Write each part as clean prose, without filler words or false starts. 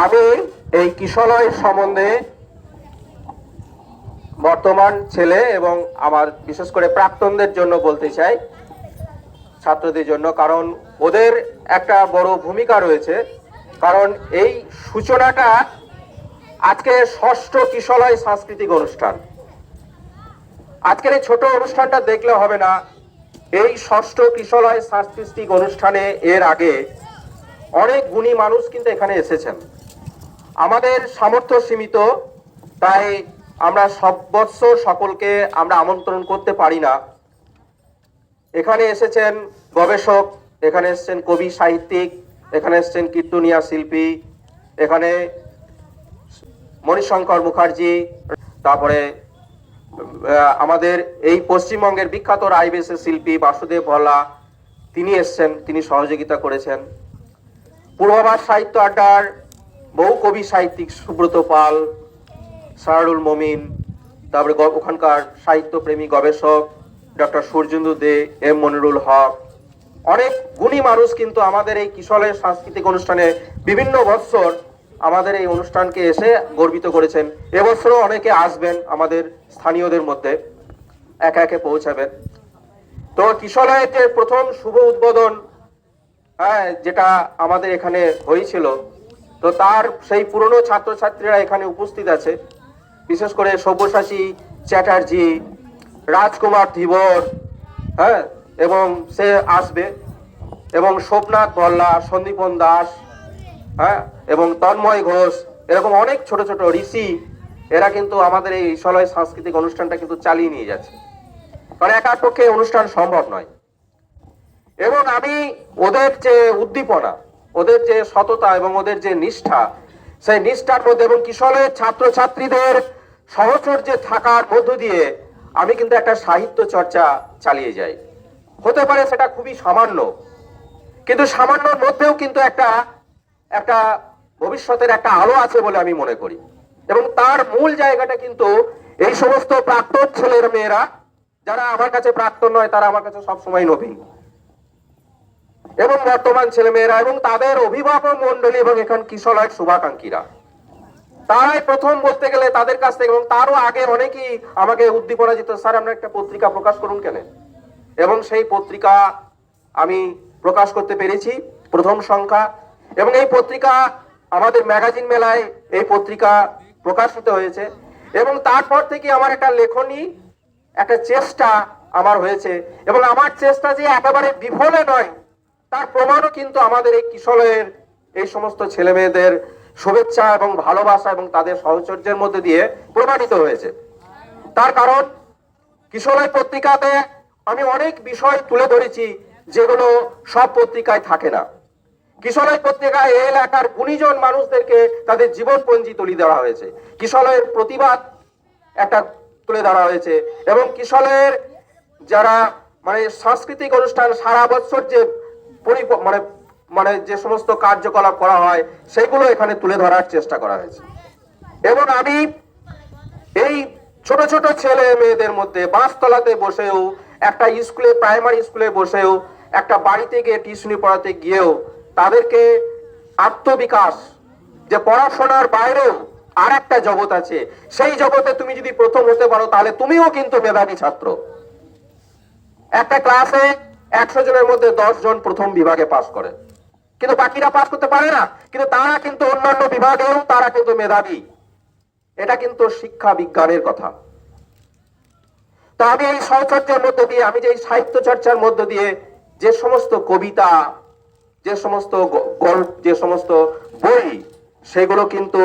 আমি এই কিশলয় সম্বন্ধে বর্তমান ছেলে এবং আমার বিশেষ করে প্রাক্তনদের জন্য বলতে চাই, ছাত্রদের জন্য, কারণ ওদের একটা বড় ভূমিকা রয়েছে। কারণ এই সূচনাটা আজকে ষষ্ঠ কিশলয় সাংস্কৃতিক অনুষ্ঠান। আজকের এই ছোট অনুষ্ঠানটা দেখলে হবে না, এই ষষ্ঠ কিশলয় সাংস্কৃতিক অনুষ্ঠানে এর আগে অনেক গুণী মানুষ কিন্তু এখানে এসেছেন। আমাদের সামর্থ্য সীমিত, তাই আমরা সব বৎসর সকলকে আমরা আমন্ত্রণ করতে পারি না। এখানে এসেছেন গবেষক, এখানে এসেছেন কবি সাহিত্যিক, এখানে এসেছেন কীর্তনিয়া শিল্পী, এখানে মণিশঙ্কর মুখার্জি, তারপরে আমাদের এই পশ্চিমবঙ্গের বিখ্যাত রাইবেসের শিল্পী বাসুদেব ভল্লা, তিনি এসছেন, তিনি সহযোগিতা করেছেন। পূর্বাভাস সাহিত্য আড্ডার বহু কবি সাহিত্যিক সুব্রত পাল, সারুল মমিন, তারপরে ওখানকার সাহিত্যপ্রেমী গবেষক ডক্টর সূর্যেন্দু দে, এম মনিরুল হক, অনেক গুণী মানুষ কিন্তু আমাদের এই কিশলয় সাংস্কৃতিক অনুষ্ঠানে বিভিন্ন বৎসর আমাদের এই অনুষ্ঠানকে এসে গর্বিত করেছেন। এবছরও অনেকে আসবেন, আমাদের স্থানীয়দের মধ্যে একে একে পৌঁছাবেন। তো কিশলয়ের যে প্রথম শুভ উদ্বোধন যেটা আমাদের এখানে হয়েছিল, তো তার সেই পুরনো ছাত্রছাত্রীরা এখানে উপস্থিত আছে, বিশেষ করে সব্যসাচী চ্যাটার্জি, রাজকুমার ধীবর, এবং সে আসবে, এবং সোমনাথ ভল্লা, সন্দীপন দাস, এবং তন্ময় ঘোষ, এরকম অনেক ছোট ছোট ঋষি, এরা কিন্তু আমাদের এই কিশলয় সাংস্কৃতিক অনুষ্ঠানটা কিন্তু চালিয়ে নিয়ে যাচ্ছে, কারণ একার পক্ষে অনুষ্ঠান সম্ভব নয়। এবং আমি ওদের যে উদ্দীপনা, ওদের যে সততা এবং ওদের যে নিষ্ঠা, সেই নিষ্ঠার মধ্যে এবং কিশলয়ের ছাত্রছাত্রীদের সহচর্যে থাকার মধ্য দিয়ে আমি কিন্তু একটা সাহিত্য চর্চা চালিয়ে যাই। হতে পারে সেটা খুবই সামান্য, কিন্তু সামান্যর মধ্যেও কিন্তু একটা একটা ভবিষ্যতের একটা আলো আছে বলে আমি মনে করি। এবং তার মূল জায়গাটা কিন্তু এই সমস্ত প্রাক্তন ছেলের মেয়েরা, যারা আমার কাছে প্রাক্তন নয়, তারা আমার কাছে সবসময় নবীন, এবং বর্তমান ছেলেমেয়েরা এবং তাদের অভিভাবক মন্ডলী এবং এখান কিশলয়ের শুভাকাঙ্ক্ষীরা, তারাই প্রথম বলতে গেলে তাদের কাছ থেকে, এবং তারও আগে অনেকেই আমাকে উদ্দীপনা দিত, স্যার আমরা একটা পত্রিকা প্রকাশ করুন কেন। এবং সেই পত্রিকা আমি প্রকাশ করতে পেরেছি, প্রথম সংখ্যা, এবং এই পত্রিকা আমাদের ম্যাগাজিন মেলায় এই পত্রিকা প্রকাশিত হয়েছে। এবং তারপর থেকে আমার একটা লেখনী, একটা চেষ্টা আমার হয়েছে, এবং আমার চেষ্টা যে একেবারে বিফলে নয় তার প্রমাণও কিন্তু আমাদের এই কিশলয়ের এই সমস্ত ছেলে মেয়েদের শুভেচ্ছা এবং ভালোবাসা এবং তাদের সহচর্যের মধ্যে দিয়ে প্রমাণিত হয়েছে। তার কারণ কিশলয় পত্রিকাতে আমি অনেক বিষয় তুলে ধরেছি যেগুলো সব পত্রিকায় থাকে না। কিশলয় পত্রিকায় এই এলাকার গুণীজন মানুষদেরকে তাদের জীবনপঞ্জি তুলে দেওয়া হয়েছে, কিশলয়ের প্রতিবাদ একটা তুলে ধরা হয়েছে, এবং কিশলয়ের যারা মানে সাংস্কৃতিক অনুষ্ঠান সারা বছর যে মানে মানে যে সমস্ত কার্যকলাপ করা হয় সেগুলো এখানে তুলে ধরার চেষ্টা করা হয়েছে। এবং আমি এই ছোট ছোট ছেলে মেয়েদের মধ্যে বাঁশতলাতে বসেও, একটা স্কুলে, প্রাইমারি স্কুলে বসেও, একটা বাড়িতে গিয়ে টিউশনি পড়াতে গিয়েও তাদেরকে আত্মবিকাশ, যে পড়াশোনার বাইরেও আর একটা জগৎ আছে, সেই জগতে তুমি যদি প্রথম হতে পারো তাহলে তুমিও কিন্তু মেধাবী ছাত্র। একটা ক্লাসে 100 জনের মধ্যে 10 জন প্রথম বিভাগে পাস করে, কিন্তু বাকিরা পাস করতে পারে না, কিন্তু তারা কিন্তু অন্যান্য বিভাগেও তারা কিন্তু মেধাবী। এটা কিন্তু শিক্ষা বিজ্ঞানের কথা। তো আমি এই সহচর্যার মধ্যে দিয়ে, আমি যে সাহিত্য চর্চার মধ্য দিয়ে যে সমস্ত কবিতা, যে সমস্ত গল্প, যে সমস্ত বই, সেগুলো কিন্তু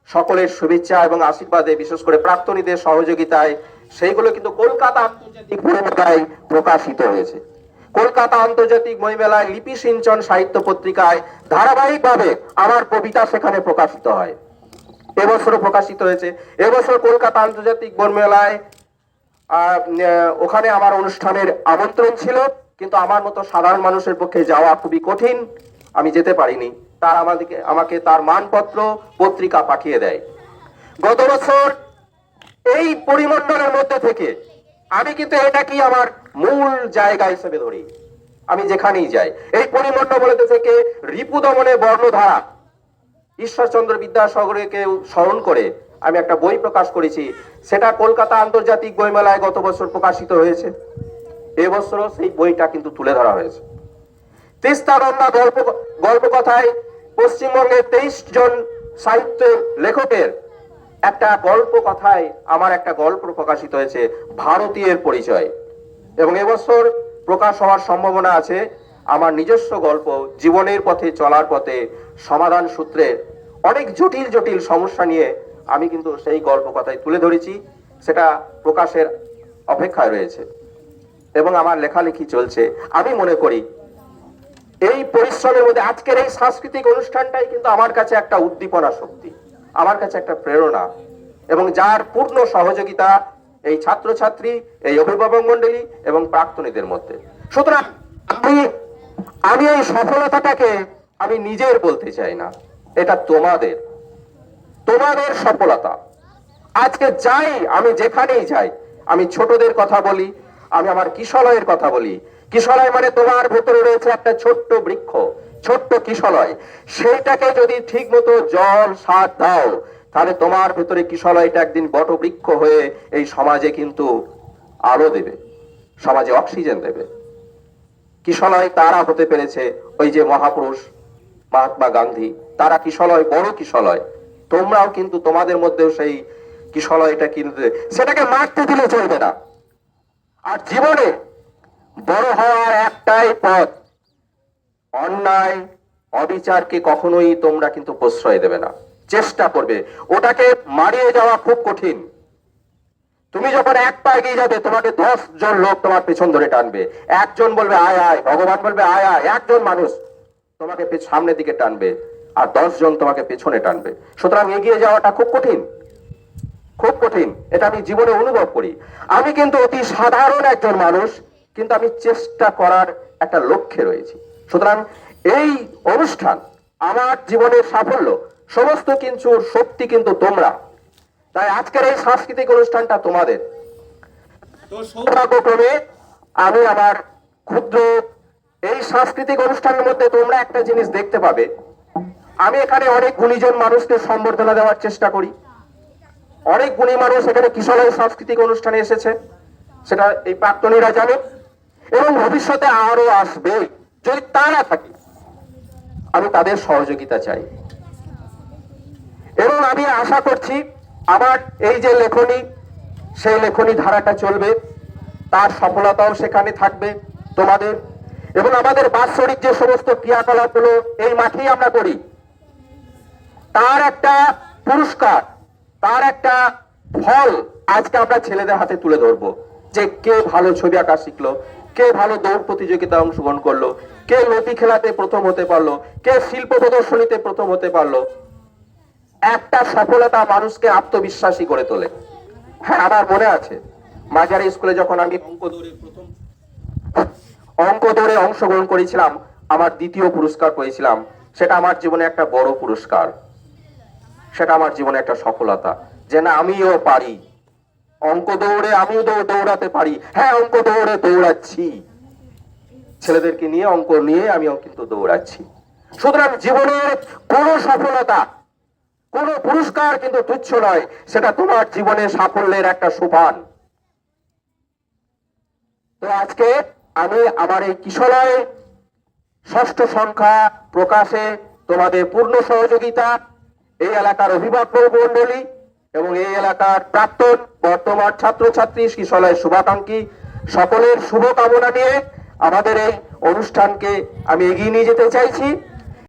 সকলের শুভেচ্ছা এবং আশীর্বাদে, বিশেষ করে প্রাক্তনীদের সহযোগিতায়, সেইগুলো কিন্তু কলকাতা আন্তর্জাতিক বইমেলায় প্রকাশিত হয়েছে। কলকাতা আন্তর্জাতিক বইমেলায় লিপি সিঞ্চন সাহিত্য পত্রিকায় ধারাবাহিকভাবে আমার কবিতা সেখানে প্রকাশিত হয়, এবছরও প্রকাশিত হয়েছে। এবছর কলকাতা আন্তর্জাতিক বইমেলায় ওখানে আমার অনুষ্ঠানের আমন্ত্রণ ছিল, কিন্তু আমার মতো সাধারণ মানুষের পক্ষে যাওয়া খুবই কঠিন, আমি যেতে পারিনি। তার আমাকে তার মানপত্র পত্রিকা পাঠিয়ে দেয়। গত বছর এই পরিমণ্ডলের মধ্যে থেকে আমি কিন্তু এটাকেই আমার মূল জায়গা হিসেবে ধরি। আমি যেখানেই যাই এই পরিমণ্ডল বলতে থেকে রিপু দমনে বর্ণধারা, ঈশ্বরচন্দ্র বিদ্যাসাগরকে স্মরণ করে আমি একটা বই প্রকাশ করেছি। সেটা কলকাতা আন্তর্জাতিক বইমেলায় গত বছর প্রকাশিত হয়েছে। এবছরও সেই বইটা কিন্তু তুলে ধরা হয়েছে। তিস্তা গঙ্গা গল্পকথায় পশ্চিমবঙ্গের 23 জন সাহিত্য লেখকের একটা গল্প কথায় আমার একটা গল্প প্রকাশিত হয়েছে, ভারতীয়ের পরিচয়। এবং এবছর প্রকাশ হওয়ার সম্ভাবনা আছে আমার নিজস্ব গল্প, জীবনের পথে চলার পথে সমাধান সূত্রে অনেক জটিল জটিল সমস্যা নিয়ে আমি কিন্তু সেই গল্প কথায় তুলে ধরেছি। সেটা প্রকাশের অপেক্ষায় রয়েছে এবং আমার লেখালেখি চলছে। আমি মনে করি এই পরিশ্রমের মধ্যে আজকের এই সাংস্কৃতিক অনুষ্ঠানটাই কিন্তু আমার কাছে একটা উদ্দীপনা শক্তি, আমার কাছে একটা প্রেরণা, এবং যার পূর্ণ সহযোগিতা এই ছাত্রছাত্রী, এই অভিভাবক মন্ডলী এবং প্রাক্তনীদের মধ্যে। সুতরাং আমি এই সফলতাটাকে আমি নিজের বলতে চাই না, এটা তোমাদের সফলতা। আজকে যাই, আমি যেখানেই যাই, আমি ছোটদের কথা বলি, আমি আমার কিশলয়ের কথা বলি। কিশলয় মানে তোমার ভেতরে রয়েছে একটা ছোট্ট বৃক্ষ, ছোট্ট কিশলয়। সেইটাকে যদি ঠিক মতো জল সার দাও, তাহলে তোমার ভেতরে কিশলয়টা একদিন বট বৃক্ষ হয়ে এই সমাজে কিন্তু আলো দেবে, সমাজে অক্সিজেন দেবে। কিশলয় তারা হতে পেরেছে, ওই যে মহাপুরুষ মহাত্মা গান্ধী, তারা কিশলয়, বড় কিশলয়। তোমরাও কিন্তু তোমাদের মধ্যেও সেই কিশলয়টা কিন্তু, সেটাকে মারতে দিলে চলবে না। আর জীবনে বড় হওয়ার একটাই পথ, অন্যায় অবিচারকে কখনোই তোমরা কিন্তু প্রশ্রয় দেবে না, চেষ্টা করবে। ওটাকে মারিয়ে যাওয়া খুব কঠিন। তুমি যখন এক পা এগিয়ে যাবে, তোমাকে 10 জন লোক তোমার পেছন ধরে টানবে। একজন বলবে আয় আয়, ভগবান বলবে আয় আয়, একজন মানুষ তোমাকে সামনের দিকে টানবে আর 10 জন তোমাকে পেছনে টানবে। সুতরাং এগিয়ে যাওয়াটা খুব কঠিন, খুব কঠিন। এটা আমি জীবনে অনুভব করি। আমি কিন্তু অতি সাধারণ একজন মানুষ, কিন্তু আমি চেষ্টা করার একটা লক্ষ্যে রয়েছি। সুতরাং এই অনুষ্ঠান আমার জীবনের সাফল্য, সমস্ত কিছুর শক্তি কিন্তু তোমরা। তাই আজকের এই সাংস্কৃতিক অনুষ্ঠানটা তোমাদের। তো সৌভাগ্যক্রমে আমি আমার ক্ষুদ্র এই সাংস্কৃতিক অনুষ্ঠানের মধ্যে তোমরা একটা জিনিস দেখতে পাবে, আমি এখানে অনেক গুণীজন মানুষকে সম্বর্ধনা দেওয়ার চেষ্টা করি। অনেক গুণী মানুষ এখানে কিশলয় সাংস্কৃতিক অনুষ্ঠানে এসেছে, সেটা এই প্রাক্তনীরা জানে, এবং ভবিষ্যতে আরো আসবে। যদি তা না থাকে, আমি তাদের সহযোগিতা চাই। এবং আমি আশা করছি আমার এই যে লেখনী, সেই লেখনী ধারাটা চলবে, তার সফলতাও সেখানে থাকবে তোমাদের। এবং আমাদের বাৎসরিক যে সমস্ত ক্রিয়াকলাপ গুলো এই মাঠেই আমরা করি, তার একটা পুরস্কার, তার একটা ফল আজকে আমরা ছেলেদের হাতে তুলে ধরবো। যে কে ভালো ছবি আঁকা শিখলো, কে ভালো দৌড় প্রতিযোগিতায় অংশগ্রহণ করলো, কে লতি খেলাতে প্রথম হতে পারলো, কে শিল্প প্রদর্শনীতে প্রথম হতে পারলো। একটা সফলতা মানুষকে আত্মবিশ্বাসী করে তোলে। হ্যাঁ, আমার মনে আছে মাঝারি স্কুলে যখন আমি অঙ্ক দৌড়ে অংশগ্রহণ করেছিলাম, আমার দ্বিতীয় পুরস্কার পেয়েছিলাম। সেটা আমার জীবনে একটা বড় পুরস্কার, সেটা আমার জীবনে একটা সফলতা, যে না আমিও পারি, অঙ্ক দৌড়ে আমিও দৌড়াতে পারি। হ্যাঁ, অঙ্ক দৌড়ে দৌড়াচ্ছি, ছেলেদেরকে নিয়ে অঙ্ক নিয়ে আমিও কিন্তু দৌড়াচ্ছি। সুতরাং জীবনের কোনো সফলতা, কোনো পুরস্কার কিন্তু তুচ্ছ নয়, সেটা তোমার জীবনের সাফল্যের একটা সোপান। তো আজকে আমি আমার এই কিশলয় 6ষ্ঠ সংখ্যা প্রকাশে তোমাদের পূর্ণ সহযোগিতা, এই এলাকার অভিভাবক মন্ডলী এবং এই এলাকার প্রাক্তন বর্তমান ছাত্রছাত্রী, কিশলয় শুভাকাঙ্ক্ষী সকলের শুভকামনা নিয়ে আমাদের এই অনুষ্ঠানকে আমি এগিয়ে নিয়ে যেতে চাইছি।